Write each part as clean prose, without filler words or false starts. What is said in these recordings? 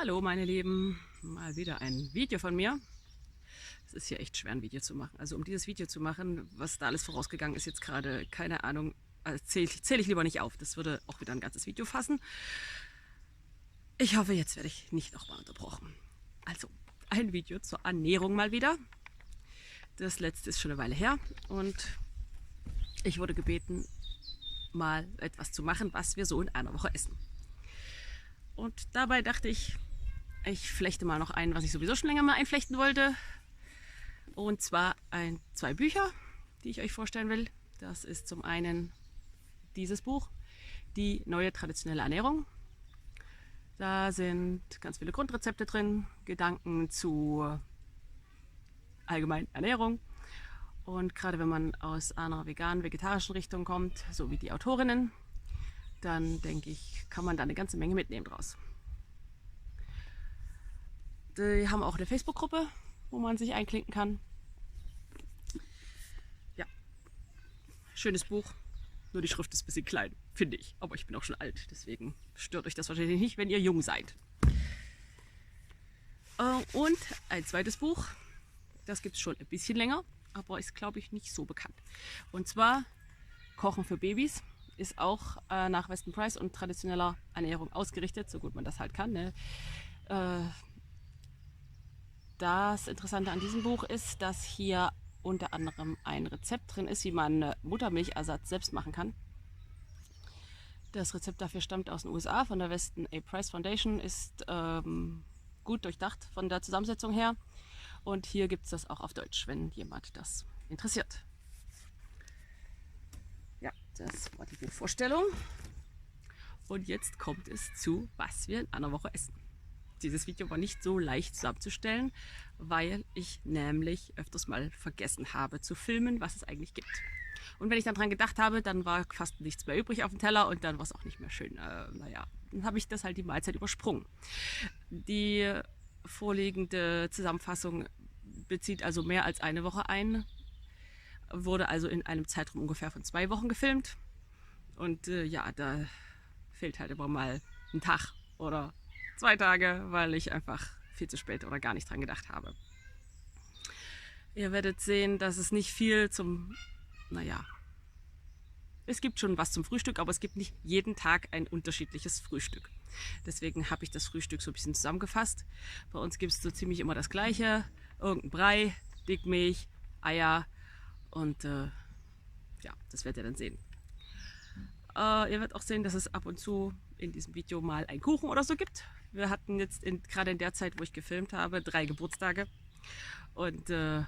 Hallo meine Lieben, mal wieder ein Video von mir. Es ist hier echt schwer, ein Video zu machen. Also um dieses Video zu machen, was da alles vorausgegangen ist, jetzt gerade, keine Ahnung, zähle ich lieber nicht auf. Das würde auch wieder ein ganzes Video fassen. Ich hoffe, jetzt werde ich nicht nochmal unterbrochen. Also, ein Video zur Ernährung mal wieder. Das letzte ist schon eine Weile her und ich wurde gebeten, mal etwas zu machen, was wir so in einer Woche essen. Und dabei dachte ich, ich flechte mal noch ein, was ich sowieso schon länger mal einflechten wollte. Und zwar zwei Bücher, die ich euch vorstellen will. Das ist zum einen dieses Buch, Die neue traditionelle Ernährung. Da sind ganz viele Grundrezepte drin, Gedanken zu allgemein Ernährung. Und gerade wenn man aus einer vegan-vegetarischen Richtung kommt, so wie die Autorinnen, dann denke ich, kann man da eine ganze Menge mitnehmen draus. Die haben auch eine Facebook-Gruppe, wo man sich einklinken kann. Ja, schönes Buch, nur die Schrift ist ein bisschen klein, finde ich. Aber ich bin auch schon alt, deswegen stört euch das wahrscheinlich nicht, wenn ihr jung seid. Und ein zweites Buch, das gibt es schon ein bisschen länger, aber ist, glaube ich, nicht so bekannt. Und zwar Kochen für Babys. Ist auch nach Weston Price und traditioneller Ernährung ausgerichtet, so gut man das halt kann. Ne? Das Interessante an diesem Buch ist, dass hier unter anderem ein Rezept drin ist, wie man Muttermilchersatz selbst machen kann. Das Rezept dafür stammt aus den USA von der Weston A. Price Foundation, ist gut durchdacht von der Zusammensetzung her. Und hier gibt es das auch auf Deutsch, wenn jemand das interessiert. Ja, das war die Buchvorstellung. Und jetzt kommt es zu, was wir in einer Woche essen. Dieses Video war nicht so leicht zusammenzustellen, weil ich nämlich öfters mal vergessen habe zu filmen, was es eigentlich gibt. Und wenn ich dann dran gedacht habe, dann war fast nichts mehr übrig auf dem Teller und dann war es auch nicht mehr schön. Naja, dann habe ich das halt die Mahlzeit übersprungen. Die vorliegende Zusammenfassung bezieht also mehr als eine Woche ein, wurde also in einem Zeitraum ungefähr von 2 Wochen gefilmt. Und ja, da fehlt halt immer mal ein Tag oder 2 Tage, weil ich einfach viel zu spät oder gar nicht dran gedacht habe. Ihr werdet sehen, dass es nicht viel naja, es gibt schon was zum Frühstück, aber es gibt nicht jeden Tag ein unterschiedliches Frühstück. Deswegen habe ich das Frühstück so ein bisschen zusammengefasst. Bei uns gibt es so ziemlich immer das Gleiche. Irgendein Brei, Dickmilch, Eier und ja, das werdet ihr dann sehen. Ihr werdet auch sehen, dass es ab und zu in diesem Video mal einen Kuchen oder so gibt. Wir hatten jetzt gerade in der Zeit, wo ich gefilmt habe, 3 Geburtstage. Und da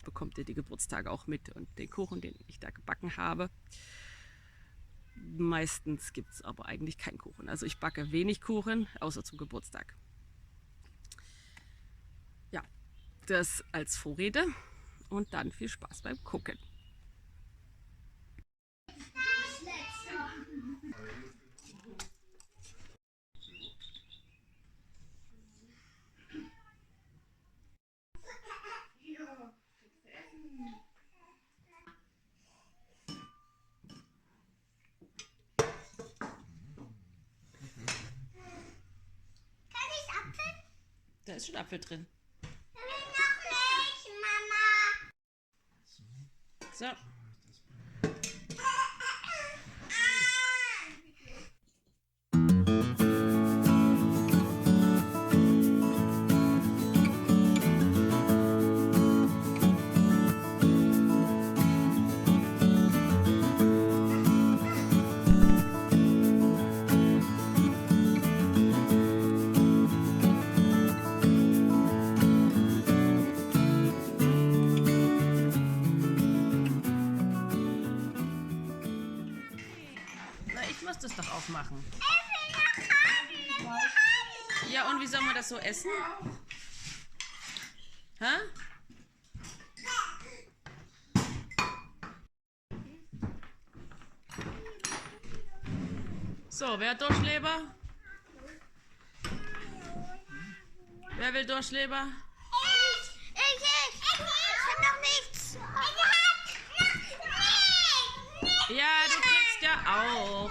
bekommt ihr die Geburtstage auch mit und den Kuchen, den ich da gebacken habe. Meistens gibt es aber eigentlich keinen Kuchen. Also ich backe wenig Kuchen, außer zum Geburtstag. Ja, das als Vorrede und dann viel Spaß beim Gucken. Da ist schon Apfel drin. Noch nicht, Mama. So. Ich muss das doch aufmachen. Ja, und wie soll man das so essen? Hä? So, wer hat Durchleber? Wer will Durchleber? Ich hab noch nichts. Ja, du kriegst ja auch.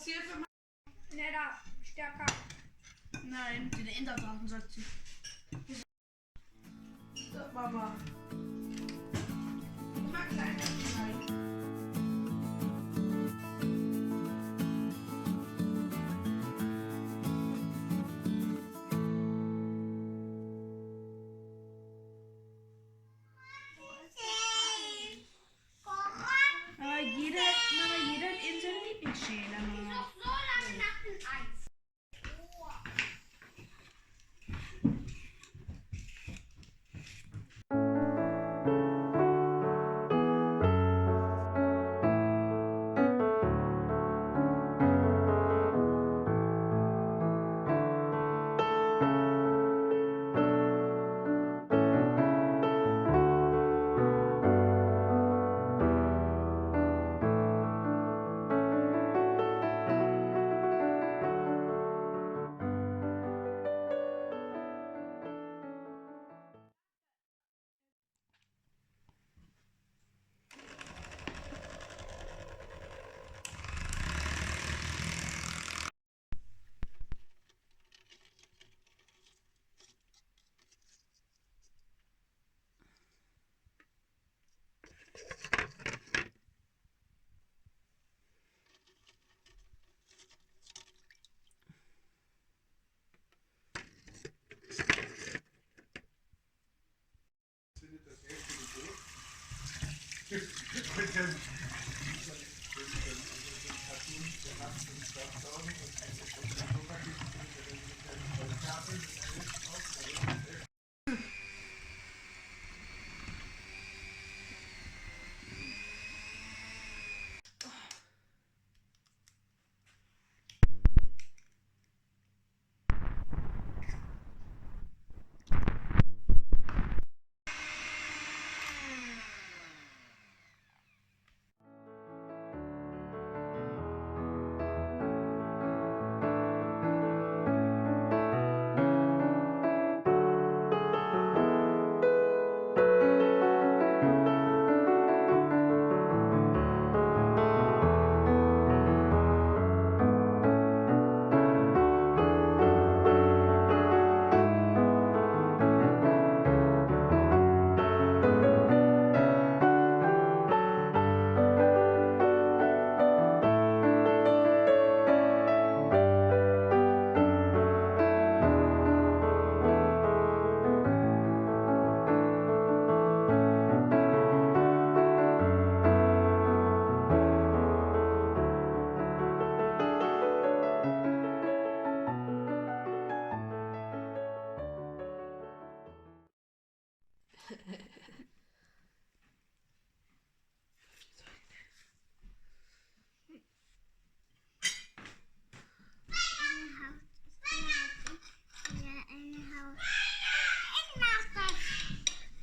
Hilfe machen. Schneller, stärker. Nein, den Enderdrachen sagt sie. Stopp, Mama. Immer kleiner sein. Jeder hat eben seine Lieblingsschäler. Noch so lange nach dem Eis.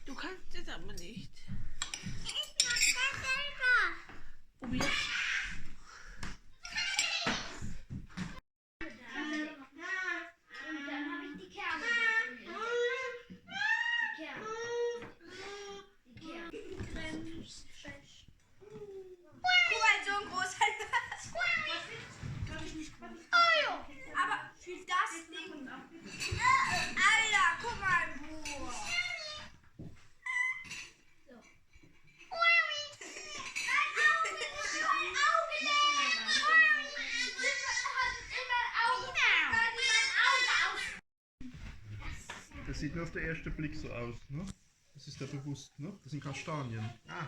Du kannst es aber nicht. Ich mach das selber. Probier. Und dann habe ich die Kerne. Die Kerne. Guck mal, so ein großer. Aber für das Ding. Alter, guck mal, Bruder. Das sieht nur auf den ersten Blick so aus, ne? Das ist ja bewusst, ne? Das sind Kastanien. Ah,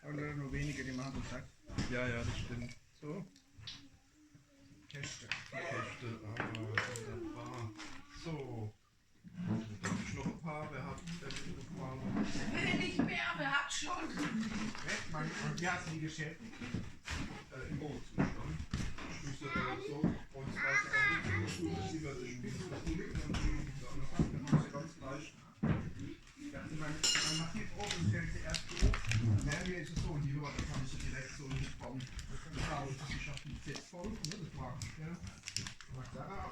aber nur wenige, die machen das. Ja, ja, das stimmt. So, Käste. Käste, wunderbar. So, dann ist noch ein paar, wer hat noch mal? Nicht mehr, wer hat schon? Und wie hast du die geschätzt? Im Rohzustand. Ich müsste so, und zwar ist auch nicht so, dass sie bei der Spitze versuchen, dann haben sie ganz leicht. Ja, man macht die Probe und stellt sie erst hoch. Na, hier ist es so, und die Leute kann ich so direkt so nicht kommen. Das kann ich auch, ich schaffe die jetzt voll, ne? Das mag ich, ja. Mag Sarah.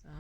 So.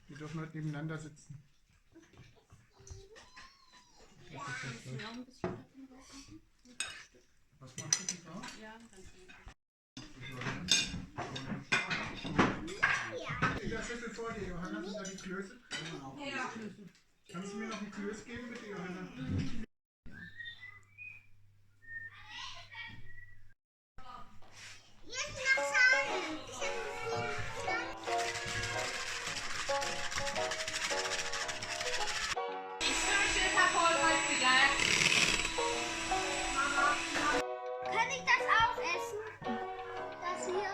Die dürfen halt nebeneinander sitzen. Was machst du da? In der Schüssel vor dir, Johanna, sind da die Klöße? Ja. Kannst du mir noch die Klöße geben, bitte, Johanna? Hier ist noch Sahne. Kann ich das auch essen? Das hier?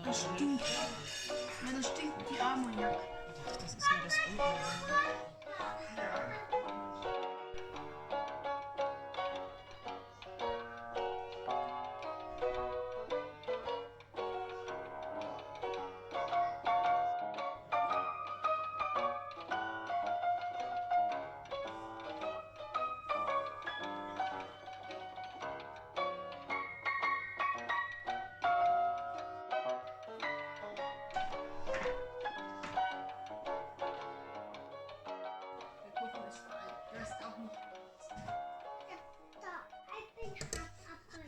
Das stinkt. Ja, das stinkt die Ammoniak. Das ist mir das Unruhe. Da, ich bin Apfel.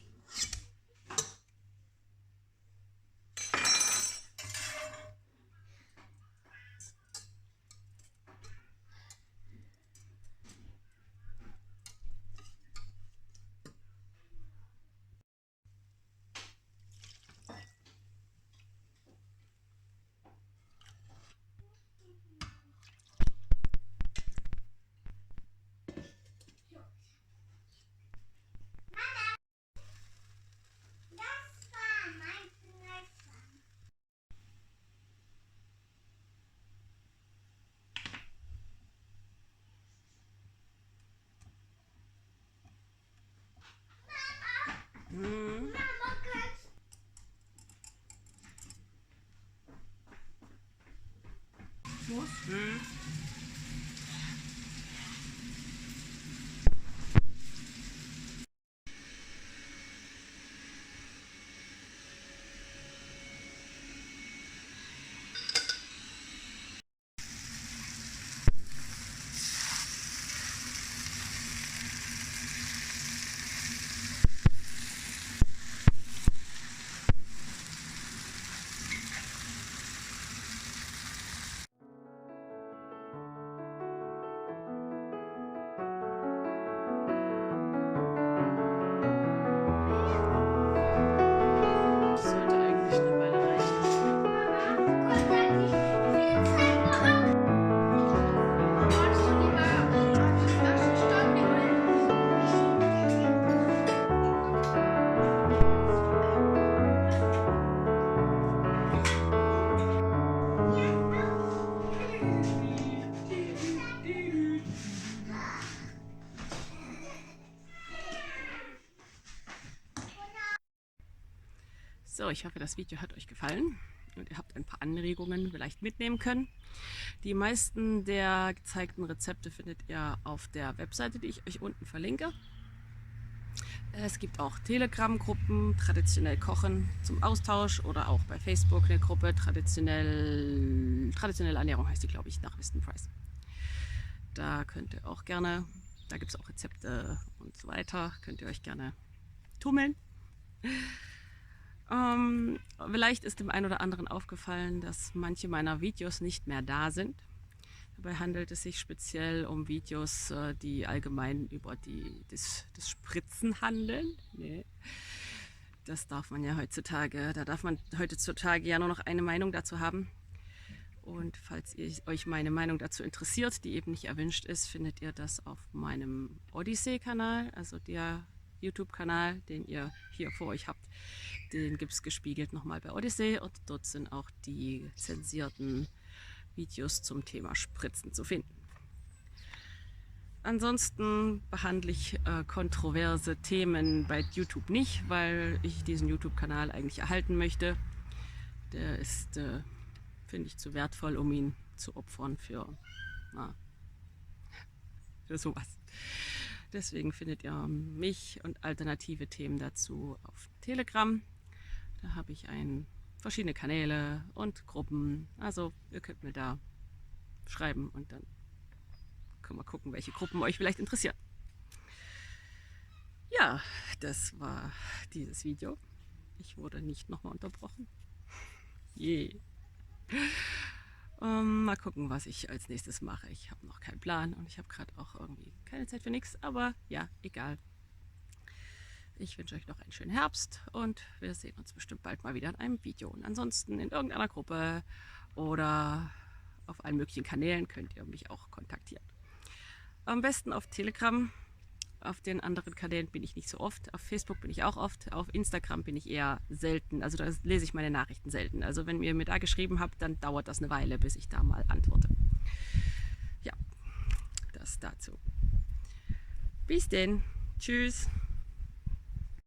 Das war mein Kneifern. Mhm. Mama, kannst Mhm. Das sollte eigentlich eine Weile reichen. Gott, da hat sich viel Zeit noch Wolltest du lieber die Flasche starten oder? So, ich hoffe, das Video hat euch gefallen und ihr habt ein paar Anregungen vielleicht mitnehmen können. Die meisten der gezeigten Rezepte findet ihr auf der Webseite, die ich euch unten verlinke. Es gibt auch Telegram-Gruppen, traditionell Kochen zum Austausch oder auch bei Facebook eine Gruppe, traditionelle Ernährung heißt die, glaube ich, nach Winston Price. Da könnt ihr auch gerne, da gibt es auch Rezepte und so weiter, könnt ihr euch gerne tummeln. Vielleicht ist dem einen oder anderen aufgefallen, dass manche meiner Videos nicht mehr da sind. Dabei handelt es sich speziell um Videos, die allgemein über das Spritzen handeln. Nee. Das darf man ja heutzutage, da darf man heutzutage ja nur noch eine Meinung dazu haben. Und falls euch meine Meinung dazu interessiert, die eben nicht erwünscht ist, findet ihr das auf meinem Odyssey-Kanal, also der YouTube-Kanal, den ihr hier vor euch habt. Den gibt es gespiegelt nochmal bei Odyssey und dort sind auch die zensierten Videos zum Thema Spritzen zu finden. Ansonsten behandle ich kontroverse Themen bei YouTube nicht, weil ich diesen YouTube-Kanal eigentlich erhalten möchte. Der ist, finde ich, zu wertvoll, um ihn zu opfern für sowas. Deswegen findet ihr mich und alternative Themen dazu auf Telegram. Da habe ich verschiedene Kanäle und Gruppen. Also ihr könnt mir da schreiben und dann können wir gucken, welche Gruppen euch vielleicht interessieren. Ja, das war dieses Video. Ich wurde nicht nochmal unterbrochen. Mal gucken, was ich als nächstes mache. Ich habe noch keinen Plan und ich habe gerade auch irgendwie keine Zeit für nichts. Aber ja, egal. Ich wünsche euch noch einen schönen Herbst und wir sehen uns bestimmt bald mal wieder in einem Video. Und ansonsten in irgendeiner Gruppe oder auf allen möglichen Kanälen könnt ihr mich auch kontaktieren. Am besten auf Telegram. Auf den anderen Kanälen bin ich nicht so oft. Auf Facebook bin ich auch oft. Auf Instagram bin ich eher selten. Also da lese ich meine Nachrichten selten. Also wenn ihr mir da geschrieben habt, dann dauert das eine Weile, bis ich da mal antworte. Ja, das dazu. Bis denn. Tschüss.